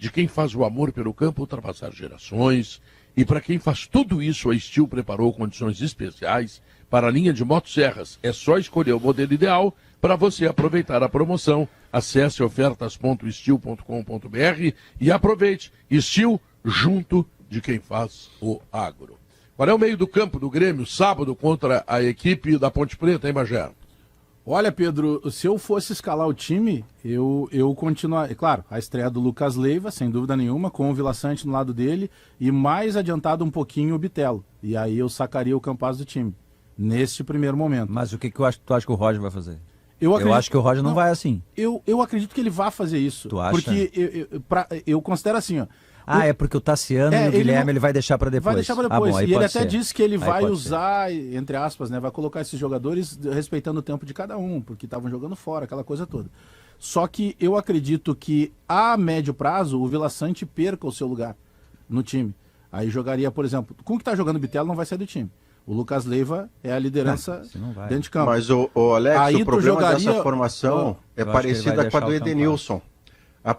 de quem faz o amor pelo campo ultrapassar gerações. E para quem faz tudo isso, a Steel preparou condições especiais para a linha de motosserras. É só escolher o modelo ideal para você aproveitar a promoção. Acesse ofertas.steel.com.br e aproveite. Steel, junto de quem faz o agro. Qual é o meio do campo do Grêmio, sábado, contra a equipe da Ponte Preta, hein, Bagé? Olha, Pedro, se eu fosse escalar o time, eu continuaria. Claro, a estreia do Lucas Leiva, sem dúvida nenhuma, com o Vila Sante no lado dele e mais adiantado um pouquinho o Bitelo. E aí eu sacaria o Campaz do time, neste primeiro momento. Mas o que tu acha que o Roger vai fazer? Eu acho que o Roger não vai assim. Eu acredito que ele vai fazer isso. Tu acha? Porque eu considero assim, ó. É porque o Tassiano e o Guilherme ele vai deixar para depois. Vai deixar para depois. Bom, e ele até ser. disse que ele vai usar, entre aspas, né? Vai colocar esses jogadores respeitando o tempo de cada um, porque estavam jogando fora, aquela coisa toda. Só que eu acredito que a médio prazo o Vila Sante perca o seu lugar no time. Aí jogaria, por exemplo, com o que está jogando o Bitelo não vai sair do time. O Lucas Leiva é a liderança dentro de campo. Mas o Alex, aí o problema dessa formação é parecida com a do Edenilson.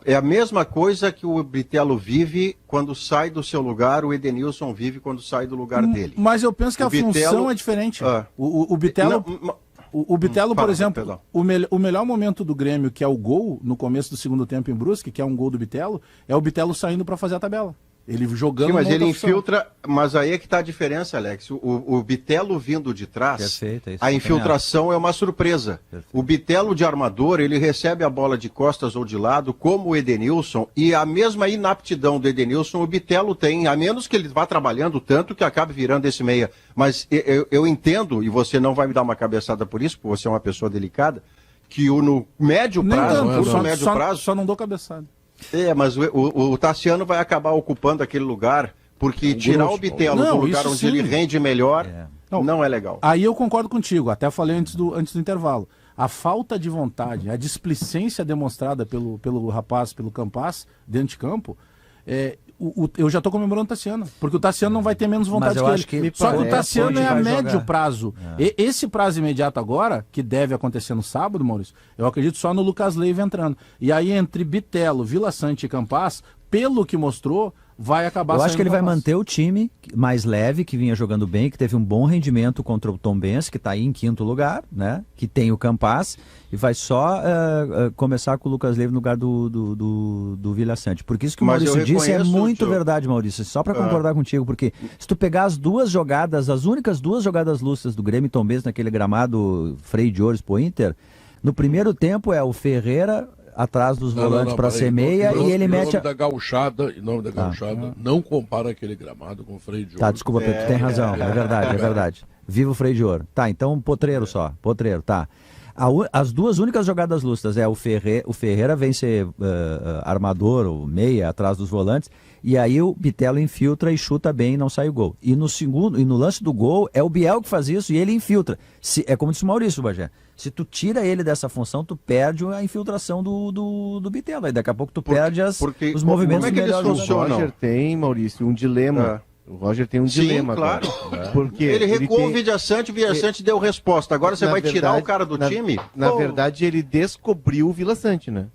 É a mesma coisa que o Bitelo vive quando sai do seu lugar, o Edenilson vive quando sai do lugar dele. Mas eu penso que a função é diferente. O Bitelo, por exemplo, o melhor momento do Grêmio, que é o gol no começo do segundo tempo em Brusque, que é um gol do Bitelo, é o Bitelo saindo para fazer a tabela. Ele jogando. Sim, mas ele infiltra. Mas aí é que está a diferença, Alex. O Bitelo vindo de trás, a infiltração é uma surpresa. Perfeito. O Bitelo de armador, ele recebe a bola de costas ou de lado, como o Edenilson, e a mesma inaptidão do Edenilson o Bitelo tem, a menos que ele vá trabalhando tanto que acabe virando esse meia. Mas eu entendo, e você não vai me dar uma cabeçada por isso, porque você é uma pessoa delicada, que no médio prazo. Só não dou cabeçada. Mas o Tassiano vai acabar ocupando aquele lugar, porque tirar o Bitelo do lugar onde ele rende melhor não é legal. Aí eu concordo contigo, até falei antes do intervalo. A falta de vontade, a displicência demonstrada pelo rapaz, pelo Campaz, dentro de campo, eu já estou comemorando o Tassiano, porque o Tassiano não vai ter menos vontade que ele. Só que o Tassiano é a médio prazo. Esse prazo imediato agora, que deve acontecer no sábado, Maurício, eu acredito só no Lucas Leiva entrando. E aí entre Bitelo, Vila Sante e Campaz, pelo que mostrou, vai acabar. Eu acho que ele vai manter o time mais leve, que vinha jogando bem, que teve um bom rendimento contra o Tombense, que está aí em quinto lugar, né? Que tem o Campaz, e vai só começar com o Lucas Leiva no lugar do Vila Sante. Porque isso que o Maurício disse é muito verdade, Maurício. Só para concordar contigo, porque se tu pegar as únicas duas jogadas lustras do Grêmio e Tombense naquele gramado Frei de Ouros pro Inter, no primeiro tempo é o Ferreira atrás dos volantes para ser meia e ele mete... Em nome da gauchada, não compara aquele gramado com o Frei de Ouro. Tá, desculpa, Pedro, tu tem razão, é verdade. Viva o Frei de Ouro. Tá, então Potreiro, tá. As duas únicas jogadas lustras é o Ferreira vem ser armador ou meia atrás dos volantes, e aí o Bitelo infiltra e chuta bem e não sai o gol. E no lance do gol é o Biel que faz isso e ele infiltra. É como disse o Maurício, Bagé. Se tu tira ele dessa função, tu perde a infiltração do Bitelo. Aí daqui a pouco tu perde os movimentos que eles funcionam. O Roger tem, Maurício, um dilema. O Roger tem um dilema. Claro. Porque ele recuou o Vila Sante deu resposta. Agora você vai tirar o cara do time? Na verdade, ele descobriu o Vila Sante, né?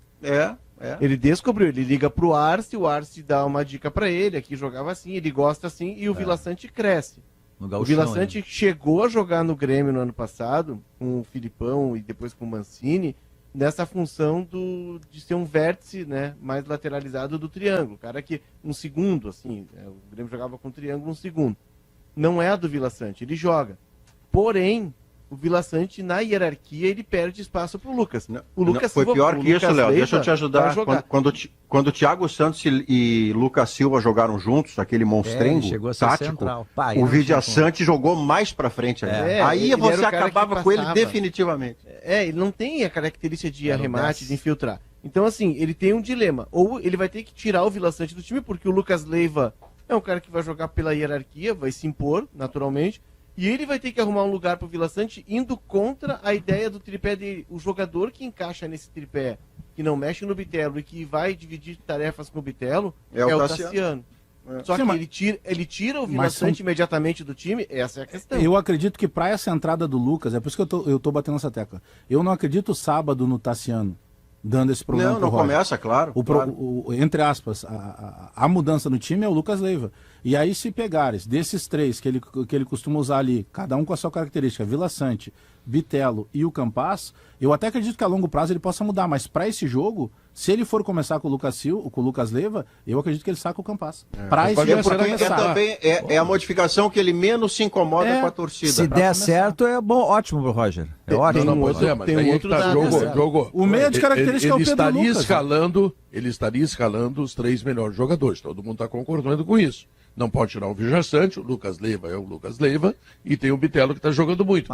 Ele descobriu, ele liga pro Arce, o Arce dá uma dica pra ele, aqui jogava assim, ele gosta assim, e o Vila Sante cresce. O Vila Sante chegou a jogar no Grêmio no ano passado, com o Filipão e depois com o Mancini, nessa função de ser um vértice, né, mais lateralizado do triângulo. Cara que um segundo, assim, o Grêmio jogava com triângulo um segundo. Não é a do Vila Sante, ele joga. Porém, o Vila Sante, na hierarquia, ele perde espaço pro Lucas. O Lucas foi pior que isso, Léo. Deixa eu te ajudar. Quando o Thiago Santos e Lucas Silva jogaram juntos, aquele monstrengo tático, o Vila Sante jogou mais pra frente. Aí você acabava com ele definitivamente. Ele não tem a característica de arremate, de infiltrar. Então, assim, ele tem um dilema. Ou ele vai ter que tirar o Vila Sante do time, porque o Lucas Leiva é um cara que vai jogar pela hierarquia, vai se impor, naturalmente. E ele vai ter que arrumar um lugar pro Vila Sante indo contra a ideia do tripé dele. O jogador que encaixa nesse tripé, que não mexe no Bitelo e que vai dividir tarefas com o Bitelo, é o Tassiano. Só que ele tira o Vila Sante imediatamente do time, essa é a questão. Eu acredito que para essa entrada do Lucas, é por isso que eu tô batendo essa tecla. Eu não acredito sábado no Tassiano. dando esse problema. Não começa, claro. Entre aspas, a mudança no time é o Lucas Leiva. E aí, se pegares desses 3 que ele costuma usar ali, cada um com a sua característica, Vila Sante, Bitelo e o Campas, eu até acredito que a longo prazo ele possa mudar, mas para esse jogo, se ele for começar com o Lucas Leiva, eu acredito que ele saca o Campas. Para esse jogo, também é a modificação que ele menos se incomoda com a torcida. Se der certo, é bom, ótimo pro Roger. É ótimo. Tem um outro jogo. O meio de característica é o Pedro Lucas. Ele estaria escalando os 3 melhores jogadores. Todo mundo está concordando com isso. Não pode tirar o Vijaçante, o Lucas Leiva é o Lucas Leiva, e tem o Bitelo que está jogando muito.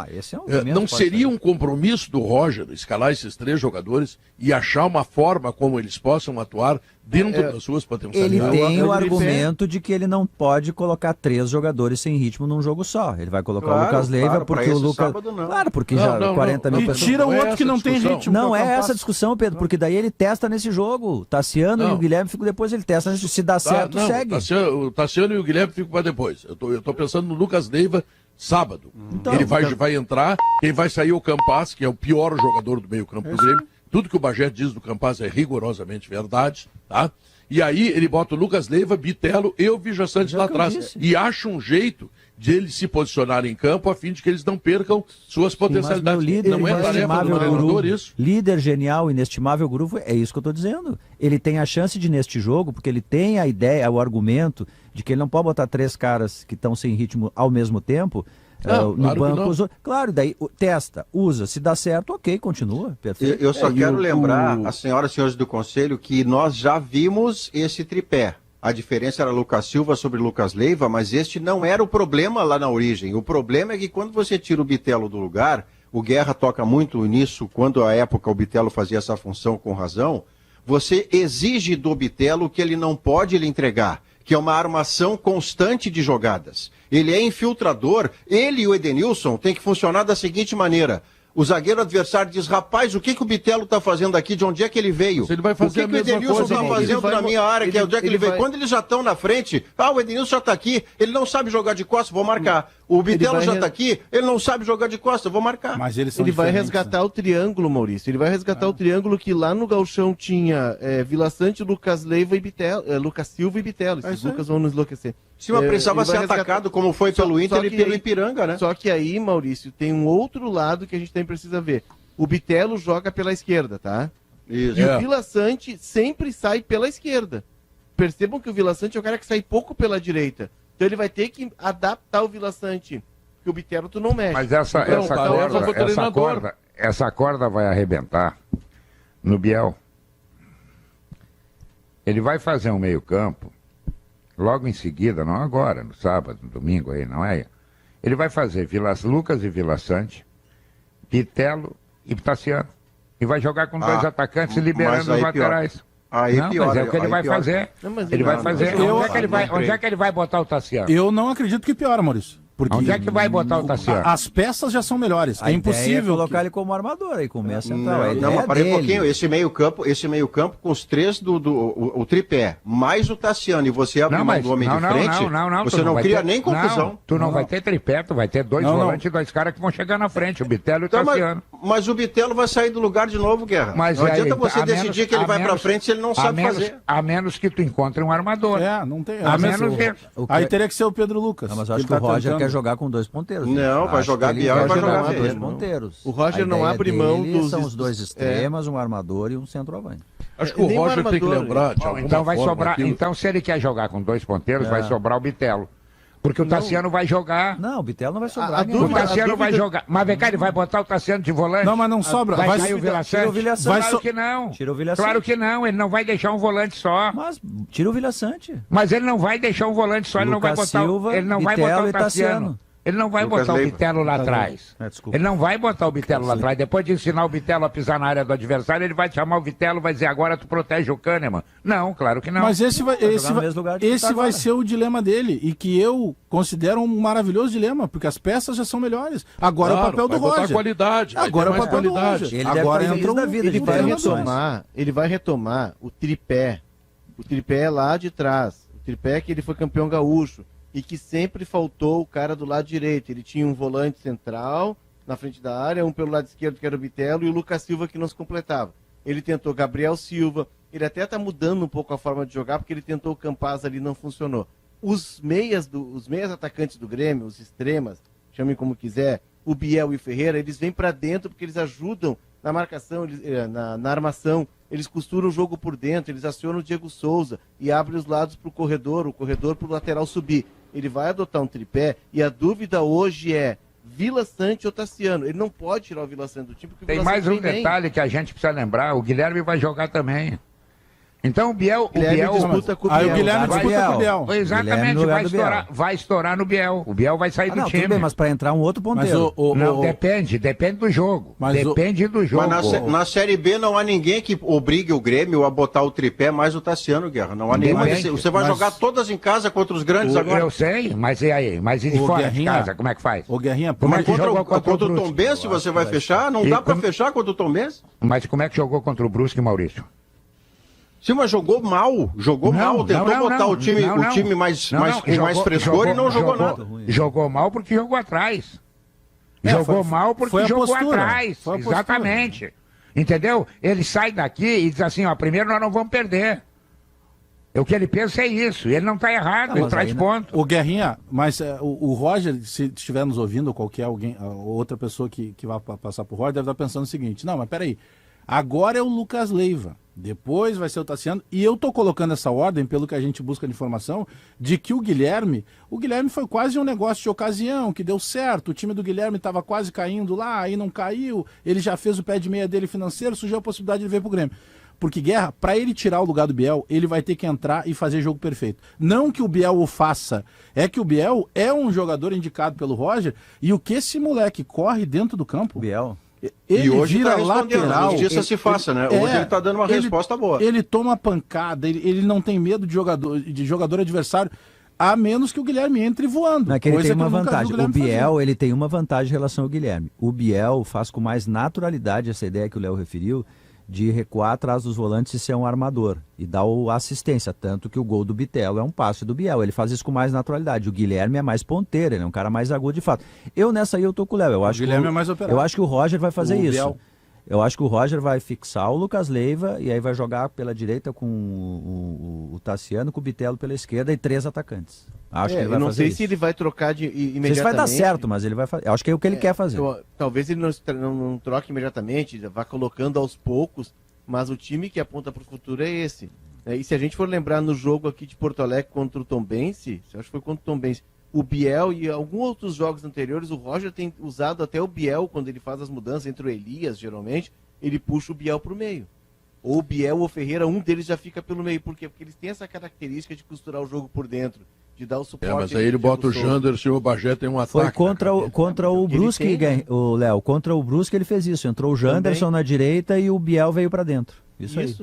Não seria um compromisso do Roger escalar esses 3 jogadores e achar uma forma como eles possam atuar dentro das suas potencialidades? Ele tem o argumento de que ele não pode colocar 3 jogadores sem ritmo num jogo só. Ele vai colocar o Lucas Leiva porque o Lucas... Sábado, claro, porque já 40 mil pessoas... E tira o outro que não tem ritmo. Não é essa discussão, Pedro, porque daí ele testa nesse jogo. Tassiano e o Guilherme ficam depois, ele testa nesse. Se dá certo, segue. O Tassiano e o Guilherme ficam para depois. Eu tô pensando no Lucas Leiva sábado. Então, ele vai entrar, quem vai sair é o Campas, que é o pior jogador do meio campo do Grêmio. Tudo que o Bagé diz do Campas é rigorosamente verdade, tá? E aí ele bota o Lucas Leiva, Bitelo e o Vijaçante lá atrás. E acha um jeito de eles se posicionarem em campo a fim de que eles não percam suas potencialidades. Não é tarefa do treinador isso. Líder genial, inestimável grupo, é isso que eu estou dizendo. Ele tem a chance de, neste jogo, porque ele tem a ideia, o argumento de que ele não pode botar 3 caras que estão sem ritmo ao mesmo tempo. No banco, claro, daí testa, usa, se dá certo, ok, continua, perfeito. Eu só quero lembrar as senhoras e senhores do Conselho que nós já vimos esse tripé. A diferença era Lucas Silva sobre Lucas Leiva, mas este não era o problema lá na origem. O problema é que quando você tira o Bitelo do lugar, o Guerra toca muito nisso, quando à época o Bitelo fazia essa função com razão, você exige do Bitelo que ele não pode lhe entregar, que é uma armação constante de jogadas. Ele é infiltrador, ele e o Edenilson têm que funcionar da seguinte maneira. O zagueiro adversário diz, rapaz, o que o Bitelo está fazendo aqui? De onde é que ele veio? Ele vai fazer o que o Edenilson está fazendo na minha área? Que é onde é que ele veio? Quando eles já estão na frente, o Edenilson já está aqui, ele não sabe jogar de costas, vou marcar. O Bitelo já está aqui, ele não sabe jogar de costas, vou marcar. Mas ele vai resgatar o triângulo, Maurício. Ele vai resgatar o triângulo que lá no Gauchão tinha Vila Sante, Lucas Leiva e Bitelo, Lucas Silva e Bitelo. Esses Lucas vão nos enlouquecer. Se mas precisava ser atacado como foi pelo Inter e pelo Ipiranga, né? Só que aí, Maurício, tem um outro lado que a gente também precisa ver. O Bitelo joga pela esquerda, tá? Isso. E o Vila Sante sempre sai pela esquerda. Percebam que o Vila Sante é o cara que sai pouco pela direita. Então ele vai ter que adaptar o Vila Sante, que o Bitelo tu não mexe. Mas essa corda vai arrebentar no Biel. Ele vai fazer um meio-campo. Logo em seguida, não agora, no sábado, no domingo aí, não é? Ele vai fazer Lucas e Vila Sante, Bitelo e Tassiano. E vai jogar com 2 atacantes e liberando os laterais. Aí não, pior, mas é o que ele vai fazer. Ele vai fazer. Onde é que ele vai botar o Tassiano? Eu não acredito que piora, Maurício. Porque onde é que vai botar o Tassiano? As peças já são melhores. É impossível colocar ele como armador aí, como meia central. Não, mas parei um pouquinho. Esse meio-campo com os 3 o tripé, mais o Tassiano, e você abre mão do homem de frente, você não cria nem confusão. Tu não vai ter tripé, tu vai ter 2 volantes e 2 caras que vão chegar na frente, o Bitelo e o Tassiano. Mas o Bitelo vai sair do lugar de novo, Guerra. Não adianta você decidir que ele vai pra frente se ele não sabe fazer. A menos que tu encontre um armador. Não tem. Aí teria que ser o Pedro Lucas. Mas acho que o Roger quer jogar com 2 ponteiros. Não, vai jogar Biel e vai jogar com 2 ponteiros. O Roger não abre mão dos... São os 2 extremas, um armador e um centroavante. Acho que o Roger tem que lembrar de alguma então vai sobrar. Então, se ele quer jogar com 2 ponteiros, vai sobrar o Bitelo. Porque o Tassiano vai jogar. Não, o Bitelo não vai sobrar. O Tassiano vai jogar. Mas vem cá, ele vai botar o Tassiano de volante? Não, mas não sobra. Vai sair o Vila Sante? Claro que não. Tira o Vila Sante. Claro que não, ele não vai deixar um volante só. Mas tira o Vila Sante. Mas ele não vai deixar um volante só, ele não vai botar o Tassiano. Ele não vai botar o Bitelo lá atrás. Ele não vai botar o Bitelo lá atrás. Depois de ensinar o Bitelo a pisar na área do adversário, ele vai chamar o Bitelo e vai dizer, agora tu protege o Kahneman. Não, claro que não. Mas esse vai ser o dilema dele, e que eu considero um maravilhoso dilema, porque as peças já são melhores. Agora é o papel do Roger. Qualidade, agora é o papel do Roger. Agora entra da vida. Ele vai retomar o tripé. O tripé lá de trás. O tripé que ele foi campeão gaúcho. E que sempre faltou o cara do lado direito. Ele tinha um volante central na frente da área, um pelo lado esquerdo que era o Bitelo e o Lucas Silva que não se completava. ele tentou Gabriel Silva, ele até está mudando um pouco a forma de jogar, porque ele tentou o Campaz ali, não funcionou. Os meias atacantes do Grêmio, os extremas, chamem como quiser, o Biel e o Ferreira, eles vêm para dentro porque eles ajudam na marcação, na armação, eles costuram o jogo por dentro, eles acionam o Diego Souza e abrem os lados para o corredor para o lateral subir. Ele vai adotar um tripé e a dúvida hoje é Vila Sante ou Tassiano. Ele não pode tirar o Vila Sante do time. Porque tem mais um detalhe que a gente precisa lembrar, o Guilherme vai jogar também. Então o Biel disputa com o Biel. Aí o Guilherme disputa com o Biel. Exatamente, vai estourar no Biel. O Biel vai sair do time. Tudo bem, mas para entrar um outro ponteiro. Depende do jogo. Depende do jogo. Mas na Série B não há ninguém que obrigue o Grêmio a botar o tripé mais o Tassiano, Guerra. Não há nenhuma. Você vai jogar todas em casa contra os grandes agora. Eu sei, mas e aí? Mas e fora de casa, como é que faz? O Guerrinha, mas contra o Tombense você vai fechar? Não dá para fechar contra o Tombense? Mas como é que jogou contra o Brusque, Maurício? Sim, mas jogou mal, tentou botar o time mais frescor e não jogou nada. Jogou mal porque jogou atrás. Jogou mal porque jogou atrás. Exatamente. Entendeu? Ele sai daqui e diz assim, primeiro nós não vamos perder. O que ele pensa é isso, ele não está errado, ele traz ponto. O Guerrinha, mas o Roger, se estiver nos ouvindo, ou qualquer outra pessoa que vai passar por Roger, deve estar pensando o seguinte, não, mas peraí, agora é o Lucas Leiva, depois vai ser o Tassiano, e eu tô colocando essa ordem, pelo que a gente busca de informação, de que o Guilherme foi quase um negócio de ocasião, que deu certo, o time do Guilherme estava quase caindo lá, aí não caiu, ele já fez o pé de meia dele financeiro, surgiu a possibilidade de ele vir pro Grêmio. Porque, Guerra, para ele tirar o lugar do Biel, ele vai ter que entrar e fazer jogo perfeito. Não que o Biel o faça, é que o Biel é um jogador indicado pelo Roger, e o que esse moleque corre dentro do campo... Biel... Ele hoje vira lateral. Justiça se faça, né? Hoje ele tá dando uma resposta boa. Ele toma pancada, ele não tem medo de jogador adversário, a menos que o Guilherme entre voando. Não, que ele tem uma vantagem. O Biel, ele tem uma vantagem em relação ao Guilherme. O Biel faz com mais naturalidade essa ideia que o Léo referiu, de recuar atrás dos volantes e ser um armador e dar assistência, tanto que o gol do Bitelo é um passe do Biel, ele faz isso com mais naturalidade. O Guilherme é mais ponteiro, ele é um cara mais agudo de fato. Nessa aí eu tô com o Léo, o Guilherme é mais operado. Eu acho que o Roger vai fazer isso. Biel. Eu acho que o Roger vai fixar o Lucas Leiva e aí vai jogar pela direita com o Tassiano, com o Bitelo pela esquerda e 3 atacantes. Acho que ele vai fazer isso. Eu não sei se ele vai trocar imediatamente. Não sei se vai dar certo, mas ele vai fazer. Acho que é o que ele quer fazer. Talvez ele não troque imediatamente, vá colocando aos poucos, mas o time que aponta para o futuro é esse. E se a gente for lembrar no jogo aqui de Porto Alegre contra o Tombense, acho que foi contra o Tombense, o Biel e alguns outros jogos anteriores, o Roger tem usado até o Biel, quando ele faz as mudanças entre o Elias, geralmente, ele puxa o Biel para o meio. Ou o Biel ou o Ferreira, um deles já fica pelo meio. Por quê? Porque eles têm essa característica de costurar o jogo por dentro, de dar o suporte. Mas aí ele bota o Janderson e o Bagé tem um ataque. Foi contra o Brusque, o Léo. Contra o Brusque ele fez isso. Entrou o Janderson na direita e o Biel veio para dentro. Isso aí.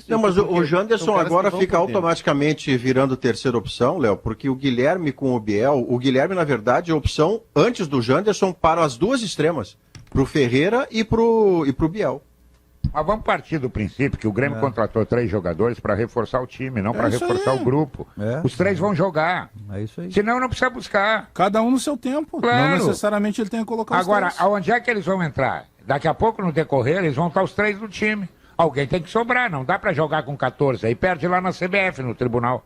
Não, mas o Janderson agora fica automaticamente virando terceira opção, Léo, porque o Guilherme com o Biel, o Guilherme, na verdade, é opção antes do Janderson para as duas extremas, pro Ferreira e pro Biel. Mas vamos partir do princípio que o Grêmio contratou 3 jogadores para reforçar o time, não para reforçar o grupo. Os 3 vão jogar. É isso aí. Senão não precisa buscar. Cada um no seu tempo. Claro. Não necessariamente ele tem que colocar os 3. Agora, aonde é que eles vão entrar? Daqui a pouco, no decorrer, eles vão estar os 3 no time. Alguém tem que sobrar, não dá para jogar com 14. Aí perde lá na CBF, no tribunal.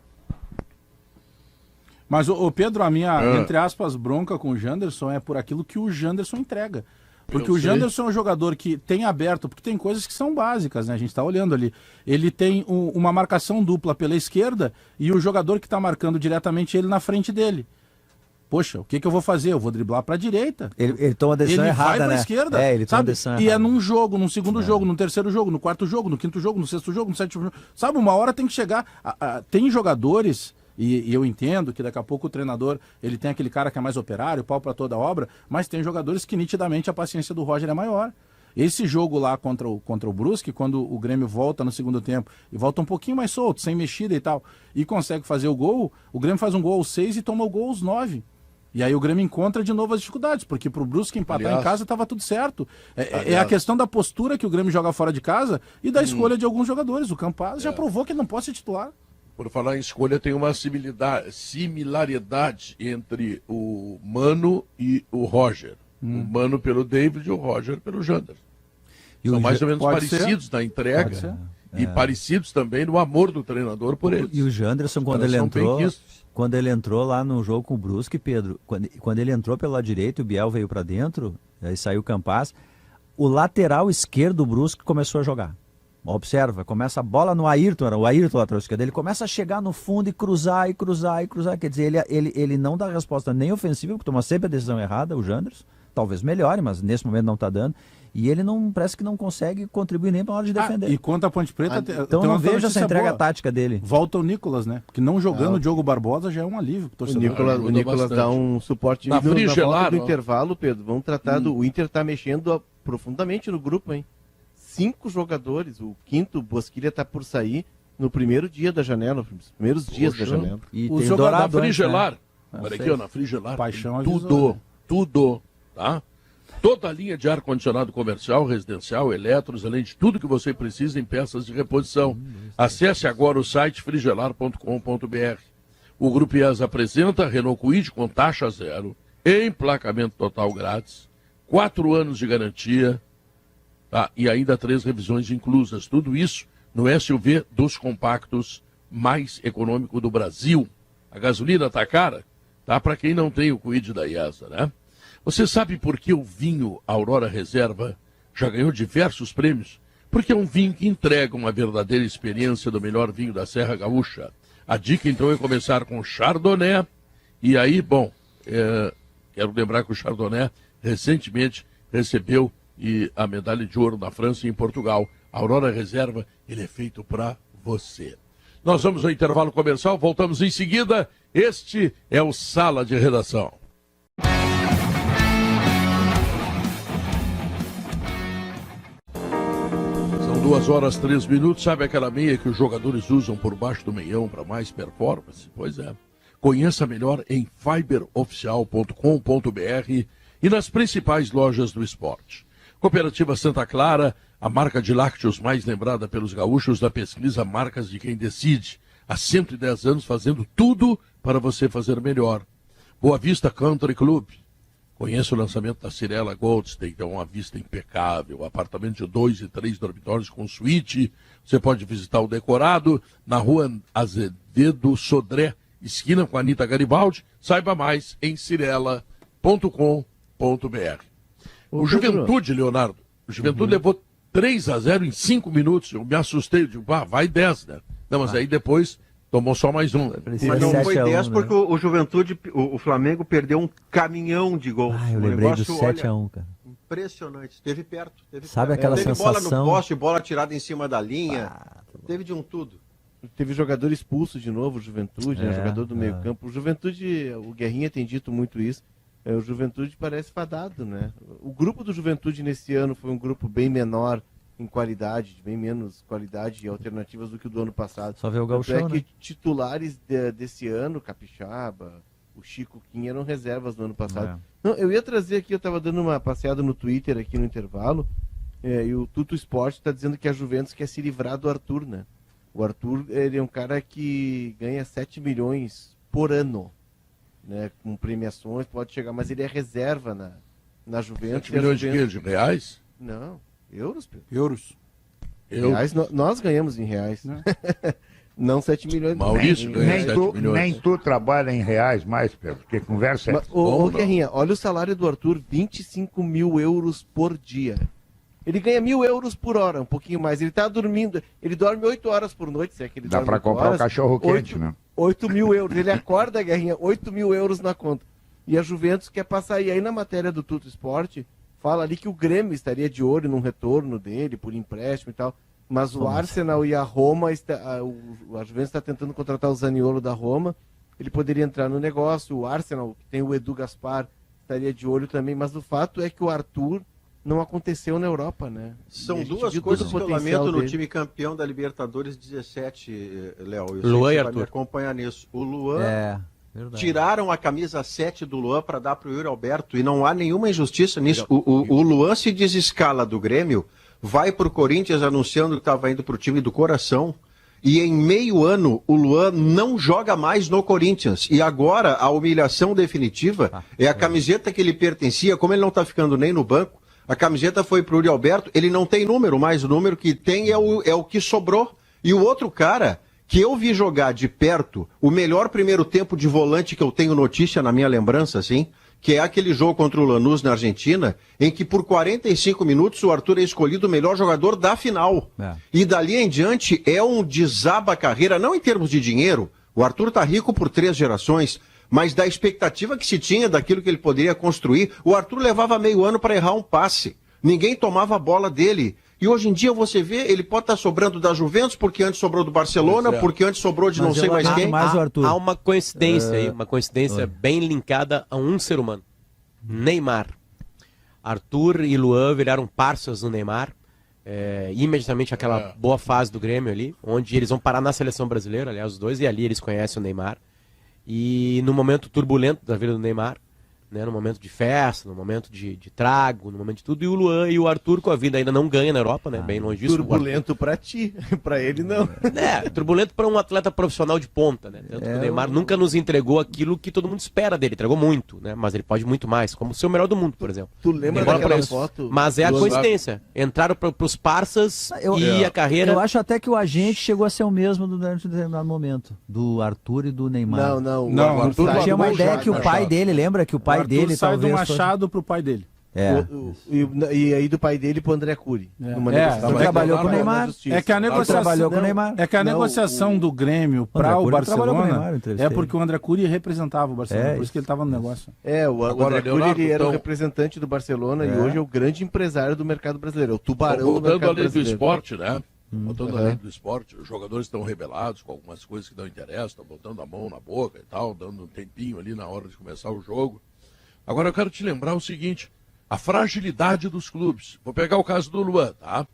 Mas, o Pedro, a minha, entre aspas, bronca com o Janderson é por aquilo que o Janderson entrega. Porque o Janderson é um jogador que tem aberto, porque tem coisas que são básicas, né? A gente está olhando ali. Ele tem uma marcação dupla pela esquerda e o jogador que está marcando diretamente ele na frente dele. Poxa, o que eu vou fazer? Eu vou driblar para a direita. Ele toma a decisão errada, vai para a esquerda. Ele toma a decisão errada. E é num jogo, num segundo jogo, num terceiro jogo, no quarto jogo, no quinto jogo, no sexto jogo, no sétimo jogo. Sabe, uma hora tem que chegar. Tem jogadores, e eu entendo que daqui a pouco o treinador, ele tem aquele cara que é mais operário, pau para toda obra, mas tem jogadores que nitidamente a paciência do Roger é maior. Esse jogo lá contra o Brusque, quando o Grêmio volta no segundo tempo, e volta um pouquinho mais solto, sem mexida e tal, e consegue fazer o gol, o Grêmio faz um gol aos 6 e toma o gol aos 9. E aí o Grêmio encontra de novo as dificuldades, porque pro Brusque empatar em casa estava tudo certo. É a questão da postura que o Grêmio joga fora de casa e da escolha de alguns jogadores. O Campaz já provou que ele não pode ser titular. Por falar em escolha, tem uma similaridade entre o Mano e o Roger. O Mano pelo David e o Roger pelo Janderson. São mais ou menos parecidos na entrega e parecidos também no amor do treinador por eles. E o Janderson, quando ele entrou lá no jogo com o Brusque, Pedro, quando ele entrou pelo lado direito, o Biel veio para dentro, aí saiu o Campas, o lateral esquerdo do Brusque começou a jogar. Observa, começa a bola no Ayrton, o Ayrton lateral esquerdo, ele começa a chegar no fundo e cruzar, quer dizer, ele não dá resposta nem ofensiva, porque toma sempre a decisão errada, o Janderson, talvez melhore, mas nesse momento não está dando, e ele parece que não consegue contribuir nem para a hora de defender. E quanto à Ponte Preta... então eu não vejo essa entrega tática dele. Volta o Nicolas, né? Porque não jogando o Diogo Barbosa já é um alívio. O Nicolas dá um suporte na volta do intervalo, Pedro. Vamos tratar o Inter está mexendo profundamente no grupo, hein? 5 jogadores, o quinto, Bosquilha, está por sair no primeiro dia da janela, nos primeiros dias da janela. E o jogador da Frigelar, olha aqui, na Frigelar, Paixão tudo, tá? Toda a linha de ar-condicionado comercial, residencial, eletros, além de tudo que você precisa em peças de reposição. Acesse agora o site frigelar.com.br. O Grupo IES apresenta Renault Kwid com taxa zero, emplacamento total grátis, 4 anos de garantia, tá? E ainda 3 revisões inclusas. Tudo isso no SUV dos compactos mais econômico do Brasil. A gasolina tá cara? Tá para quem não tem o Kwid da IESA, né? Você sabe por que o vinho Aurora Reserva já ganhou diversos prêmios? Porque é um vinho que entrega uma verdadeira experiência do melhor vinho da Serra Gaúcha. A dica, então, é começar com Chardonnay. E aí, bom, quero lembrar que o Chardonnay recentemente recebeu a medalha de ouro na França e em Portugal. A Aurora Reserva, ele é feito para você. Nós vamos ao intervalo comercial, voltamos em seguida. Este é o Sala de Redação. São 2h03. Sabe aquela meia que os jogadores usam por baixo do meião para mais performance? Pois é. Conheça melhor em fiberoficial.com.br e nas principais lojas do esporte. Cooperativa Santa Clara, a marca de lácteos mais lembrada pelos gaúchos da pesquisa Marcas de Quem Decide. Há 110 anos fazendo tudo para você fazer melhor. Boa Vista Country Club. Conheça o lançamento da Cirela Goldstein, que é uma vista impecável. Apartamento de 2 e 3 dormitórios com suíte. Você pode visitar o decorado na rua Azevedo Sodré, esquina com a Anita Garibaldi. Saiba mais em cirela.com.br. O Juventude, Leonardo. O Juventude levou 3-0 em 5 minutos. Eu me assustei. Eu digo, vai 10, né? Não, mas aí depois tomou só mais um. Mas não foi 10 porque o Juventude, o Flamengo perdeu um caminhão de gols. Eu lembrei do 7-1, cara. Impressionante. Esteve perto. Sabe aquela sensação? Teve bola no poste, bola tirada em cima da linha. Teve de um tudo. Teve jogador expulso de novo, o Juventude, jogador do meio campo. O Juventude, o Guerrinha tem dito muito isso. O Juventude parece fadado, né? O grupo do Juventude nesse ano foi um grupo bem menor em qualidade, bem menos qualidade e alternativas do que o do ano passado. Só ver o Gauchão, que titulares desse ano, Capixaba, o Chico Quim, eram reservas do ano passado. Não, eu ia trazer aqui, eu estava dando uma passeada no Twitter aqui no intervalo, e o Tuto Esporte está dizendo que a Juventus quer se livrar do Arthur, né? O Arthur, ele é um cara que ganha 7 milhões por ano, né? Com premiações, pode chegar, mas ele é reserva na Juventus. 7 milhões de reais? Não. Euros, Pedro? Euros. Reais, nós ganhamos em reais. Não 7 milhões. Maurício ganha 7 milhões. Nem tu trabalha em reais mais, Pedro, porque conversa é... Ô, Guerrinha, olha o salário do Arthur, 25 mil euros por dia. Ele ganha 1.000 euros por hora, um pouquinho mais. Ele tá dormindo, ele dorme 8 horas por noite, se é que ele dá para comprar um cachorro quente, né? 8 mil euros. Ele acorda, Guerrinha, 8 mil euros na conta. E a Juventus quer passar. E aí na matéria do Tuto Esporte, fala ali que o Grêmio estaria de olho num retorno dele, por empréstimo e tal. Mas o Arsenal e a Roma, a Juventus está tentando contratar o Zaniolo da Roma. Ele poderia entrar no negócio. O Arsenal, que tem o Edu Gaspar, estaria de olho também. Mas o fato é que o Arthur não aconteceu na Europa, né? São duas coisas que eu lamento no time campeão da Libertadores 17, Léo. Luan e Arthur. Vai me acompanhar nisso. O Luan... Tiraram a camisa 7 do Luan para dar para o Yuri Alberto e não há nenhuma injustiça nisso. O Luan se desescala do Grêmio, vai para o Corinthians anunciando que estava indo para o time do coração e em meio ano o Luan não joga mais no Corinthians. E agora a humilhação definitiva é a camiseta que ele pertencia, como ele não está ficando nem no banco, A camiseta foi pro Uri Alberto, ele não tem número, mas o número que tem é o que sobrou. E o outro cara, que eu vi jogar de perto, o melhor primeiro tempo de volante que eu tenho notícia na minha lembrança, assim, que é aquele jogo contra o Lanús na Argentina, em que por 45 minutos o Arthur é escolhido o melhor jogador da final. E dali em diante é um desaba a carreira, não em termos de dinheiro, o Arthur tá rico por 3 gerações, mas da expectativa que se tinha daquilo que ele poderia construir, o Arthur levava meio ano para errar um passe. Ninguém tomava a bola dele. E hoje em dia você vê, ele pode estar sobrando da Juventus, porque antes sobrou do Barcelona, porque antes sobrou de não sei mais quem. Há uma coincidência aí, uma coincidência bem linkada a um ser humano. Neymar. Arthur e Luan viraram parceiros do Neymar. Imediatamente aquela boa fase do Grêmio ali, onde eles vão parar na seleção brasileira, aliás, os dois, e ali eles conhecem o Neymar. E no momento turbulento da vida do Neymar, né, no momento de festa, no momento de trago, no momento de tudo, e o Luan e o Arthur com a vida ainda não ganha na Europa, né, bem longe disso. Turbulento pra ti, pra ele não. Turbulento para um atleta profissional de ponta, né, tanto que o Neymar nunca nos entregou aquilo que todo mundo espera dele, entregou muito, né, mas ele pode muito mais, como ser o melhor do mundo, por exemplo. Tu lembra daquela foto? Mas é a coincidência, entraram pros parças e a carreira... Eu acho até que o agente chegou a ser o mesmo durante um determinado momento, do Arthur e do Neymar. Não, o Arthur tinha uma ideia que o pai dele, lembra que o pai dele sai do Machado pro pai dele. E aí do pai dele pro André Cury. Trabalhou com o Neymar. É que a negociação trabalhou com o Neymar. É que a negociação do Grêmio para o Barcelona é porque o André Cury representava o Barcelona, por isso que ele estava no negócio. O André Cury ele era o representante do Barcelona e hoje é o grande empresário do mercado brasileiro, o tubarão do mercado brasileiro. Do esporte, né? Botando além do esporte, os jogadores estão rebelados com algumas coisas que não interessam, estão botando a mão na boca e tal, dando um tempinho ali na hora de começar o jogo. Agora eu quero te lembrar o seguinte, a fragilidade dos clubes. Vou pegar o caso do Luan, tá?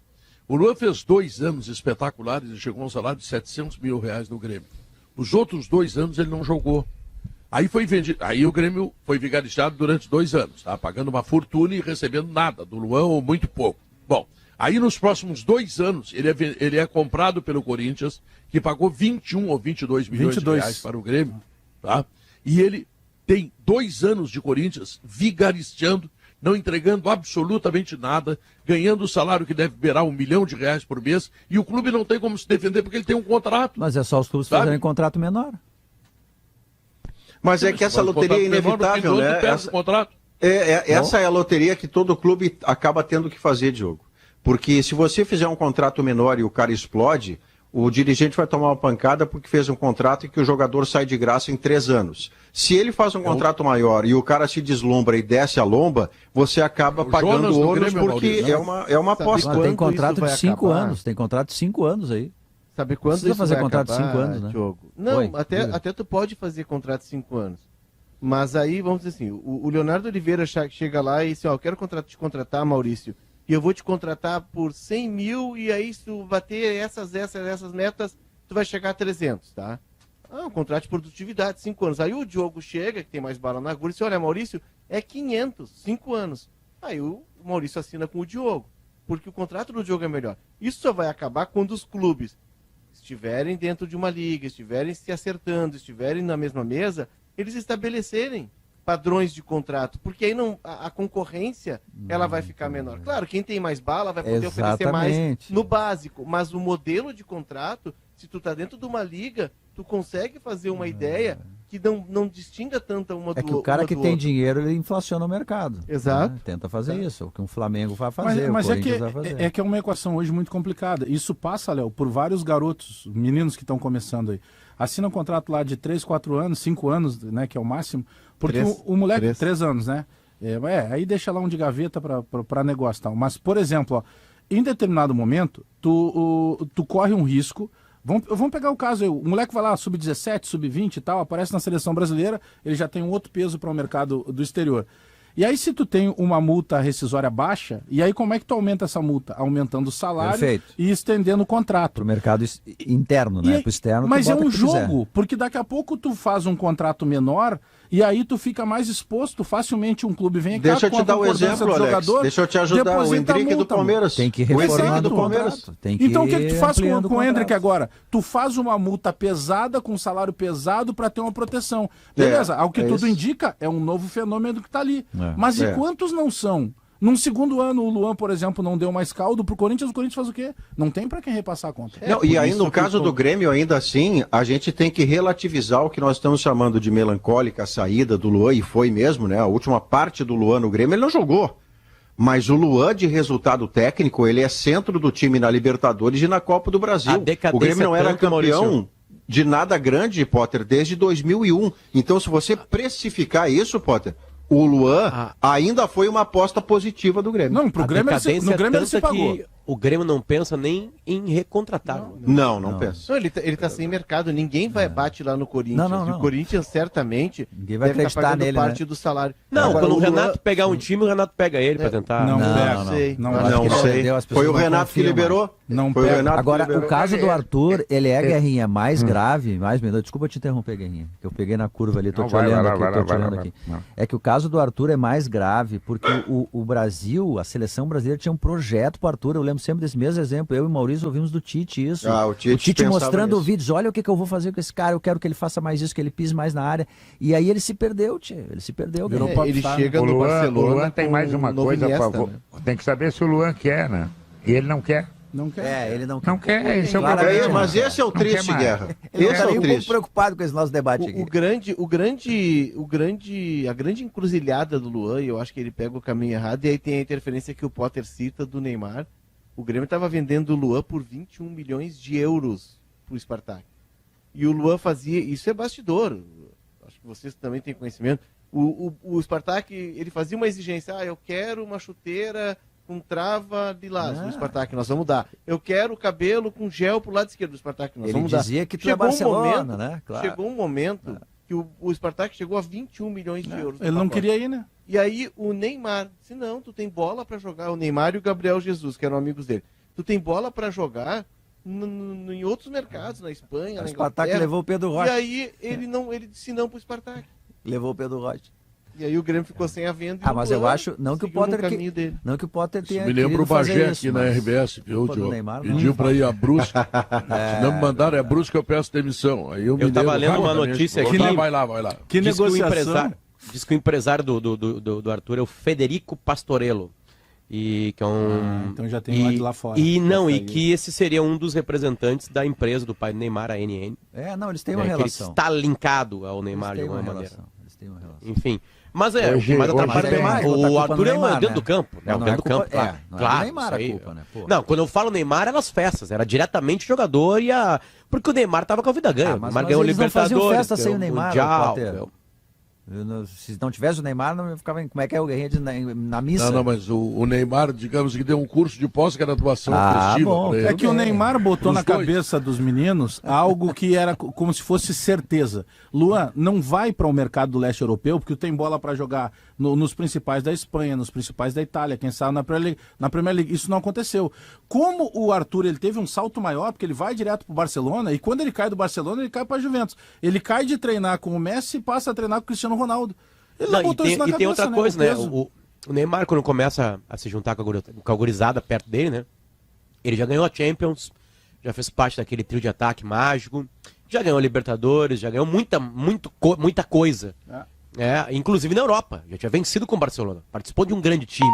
O Luan fez 2 anos espetaculares e chegou a um salário de R$700 mil no Grêmio. Os outros 2 anos ele não jogou. Aí foi vendido, aí o Grêmio foi vigaristado durante 2 anos, tá? Pagando uma fortuna e recebendo nada do Luan ou muito pouco. Bom, aí nos próximos 2 anos ele é comprado pelo Corinthians, que pagou 21 ou 22 milhões de reais para o Grêmio, tá? E ele tem 2 anos de Corinthians vigaristeando, não entregando absolutamente nada, ganhando o salário que deve beirar R$1 milhão por mês, e o clube não tem como se defender porque ele tem um contrato. Mas é só os clubes fazerem contrato menor. Mas é que essa loteria é inevitável, né? Essa é a loteria que todo clube acaba tendo que fazer, Diogo. Porque se você fizer um contrato menor e o cara explode, o dirigente vai tomar uma pancada porque fez um contrato e que o jogador sai de graça em 3 anos. Se ele faz um contrato maior e o cara se deslumbra e desce a lomba, você acaba pagando ônus porque é uma aposta. Tem contrato de 5 anos, tem contrato de 5 anos aí. Sabe quando precisa fazer contrato de 5 anos, né? Diogo? Não, até tu pode fazer contrato de 5 anos. Mas aí, vamos dizer assim, o Leonardo Oliveira chega lá e diz, eu quero te contratar, Maurício, e eu vou te contratar por 100 mil e aí se tu bater essas metas, tu vai chegar a 300, tá? Um contrato de produtividade, 5 anos. Aí o Diogo chega, que tem mais bala na agulha, e diz, olha, Maurício, é 500, 5 anos. Aí o Maurício assina com o Diogo, porque o contrato do Diogo é melhor. Isso só vai acabar quando os clubes estiverem dentro de uma liga, estiverem se acertando, estiverem na mesma mesa, eles estabelecerem padrões de contrato, porque aí a concorrência ela vai ficar menor. Claro, quem tem mais bala vai poder oferecer mais no básico, mas o modelo de contrato, se tu tá dentro de uma liga, tu consegue fazer uma ideia que não distinga tanto uma do outro. É que o cara que tem dinheiro, ele inflaciona o mercado. Exato. Né? Tenta fazer isso, o que um Flamengo vai fazer, mas o Corinthians vai fazer. É que é uma equação hoje muito complicada. Isso passa, Léo, por vários garotos, meninos que estão começando aí. Assina um contrato lá de 3, 4 anos, 5 anos, né, que é o máximo, porque o moleque, 3 anos, né? Aí deixa lá um de gaveta para negócio e tal. Mas, por exemplo, ó, em determinado momento, tu corre um risco. Vamos pegar o caso aí, o moleque vai lá, sub-17, sub-20 e tal, aparece na seleção brasileira, ele já tem um outro peso para o mercado do exterior. E aí se tu tem uma multa rescisória baixa, e aí como é que tu aumenta essa multa? Aumentando o salário e estendendo o contrato. Para o mercado interno, né? Para o externo. Mas é um jogo, porque daqui a pouco tu faz um contrato menor e aí tu fica mais exposto, facilmente um clube vem cá. Deixa eu te dar um exemplo, Alex. Deixa eu te ajudar. O Endrick do Palmeiras. Tem que reformar do Palmeiras. Então o que tu faz com o Endrick agora? Tu faz uma multa pesada, com salário pesado, para ter uma proteção. Beleza, ao que tudo indica, é um novo fenômeno que está ali. Mas e quantos não são? Num segundo ano, o Luan, por exemplo, não deu mais caldo pro Corinthians, o Corinthians faz o quê? Não tem para quem repassar a conta. Não, e aí, no caso do Grêmio, ainda assim, a gente tem que relativizar o que nós estamos chamando de melancólica saída do Luan, e foi mesmo, né? A última parte do Luan no Grêmio, ele não jogou. Mas o Luan, de resultado técnico, ele é centro do time na Libertadores e na Copa do Brasil. O Grêmio não era campeão de nada grande, Potter, desde 2001. Então, se você precificar isso, Potter, o Luan ainda foi uma aposta positiva do Grêmio. Não, pro Grêmio ele se pagou. O Grêmio não pensa nem em recontratar. Não pensa. Não, ele tá sem mercado, ninguém bate lá no Corinthians. Não. E o Corinthians certamente ninguém vai acreditar nele, parte né? do salário. Não, agora, quando o Renato pegar um time, o Renato pega ele pra tentar. Não sei. Foi o Renato que liberou? Não pega. Agora, o caso do Arthur, ele é, Guerrinha, mais grave, desculpa te interromper, Guerrinha, que eu peguei na curva ali, tô te olhando aqui. É que o caso do Arthur é mais grave, porque o Brasil, a seleção brasileira tinha um projeto pro Arthur, eu lembro sempre desse mesmo exemplo, eu e o Maurício ouvimos do Tite isso. O Tite mostrando vídeos, olha o que eu vou fazer com esse cara, eu quero que ele faça mais isso, que ele pise mais na área. E aí ele se perdeu, ele se perdeu. Ele chega no Barcelona. O Luan tem mais uma coisa a favor. Né? Tem que saber se o Luan quer, né? E ele não quer. Não quer. Ele não quer. Esse é o problema. Mas esse é o triste, Guerra. Esse é o triste. Um pouco preocupado com esse nosso debate aqui. A grande encruzilhada do Luan, e eu acho que ele pega o caminho errado, e aí tem a interferência que o Potter cita do Neymar. O Grêmio estava vendendo o Luan por 21 milhões de euros pro Spartak. E o Luan fazia... Isso é bastidor. Acho que vocês também têm conhecimento. O Spartak, ele fazia uma exigência. Eu quero uma chuteira com trava de lado do Spartak, nós vamos dar. Eu quero o cabelo com gel pro lado esquerdo do Spartak, nós vamos dar. Ele dizia que tu é Barcelona, né? Claro. Chegou um momento que o Spartak chegou a 21 milhões de euros. Ele não queria ir, né? E aí o Neymar disse, não, tu tem bola para jogar, o Neymar e o Gabriel Jesus, que eram amigos dele. Tu tem bola para jogar em outros mercados, na Espanha, na Inglaterra. O Spartak levou o Pedro Rocha. E aí ele disse não pro Spartak. Levou o Pedro Rocha. E aí o Grêmio ficou sem a venda. Mas eu acho, não que o Potter tenha. Me lembro o Bagé aqui na RBS, viu, Diogo? Pediu para ir a Brusque. Se não me mandaram, é Brusque, eu peço demissão. Aí eu tava lendo uma notícia aqui. Vai lá. Que negociação? Diz que o empresário do Arthur é o Federico Pastorello. E que é um. Então já tem um lado lá fora. E que esse seria um dos representantes da empresa do pai do Neymar, a NN. Eles têm uma relação. Ele está linkado ao Neymar de alguma maneira. Eles têm uma relação. Enfim. Mas atrapalha demais. O Arthur é dentro do campo. Não, dentro do campo, claro. Claro, o Neymar é a culpa, né? Não, quando eu falo Neymar, eram as festas. Era diretamente jogador e a... Porque o Neymar tava com a vida ganha. Mas o Neymar ganhou o Libertadores. Não faziam festa sem o Neymar, Mundial, se não tivesse o Neymar, não ficava. Como é que é o Guerrinha na missa? Não, mas o Neymar, digamos que deu um curso de pós-graduação festiva. Bom. É que o Neymar botou na cabeça dos meninos algo que era como se fosse certeza. Luan, não vai para o mercado do leste europeu, porque tem bola para jogar nos principais da Espanha, nos principais da Itália, quem sabe na Premier League. Isso não aconteceu. Como o Arthur ele teve um salto maior, porque ele vai direto para o Barcelona, e quando ele cai do Barcelona, ele cai para a Juventus. Ele cai de treinar com o Messi e passa a treinar com o Cristiano Ronaldo. Ele não botou isso na cabeça, tem outra coisa, né? O Neymar, quando começa a se juntar com a gurizada perto dele, né? Ele já ganhou a Champions, já fez parte daquele trio de ataque mágico, já ganhou a Libertadores, já ganhou muita coisa. Inclusive na Europa, já tinha vencido com o Barcelona. Participou de um grande time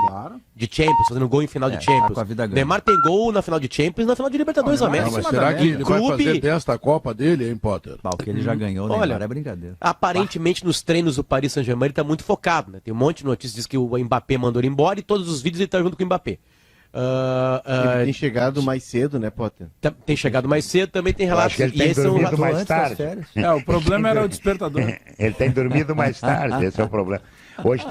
de Champions, fazendo gol em final de Champions. Neymar tem gol na final de Champions e na final de Libertadores América. Mas será que ele vai fazer desta Copa dele, hein, Potter? O que ele já ganhou, o Neymar é brincadeira. Aparentemente nos treinos do Paris Saint-Germain ele tá muito focado, né? Tem um monte de notícias, diz que o Mbappé mandou ele embora e todos os vídeos ele tá junto com o Mbappé. Ele tem chegado mais cedo, né, Potter? Tem chegado mais cedo, também tem relatos. Que ele tem dormido mais tarde. O problema era o despertador. Ele tem dormido mais tarde, esse é o problema. Hoje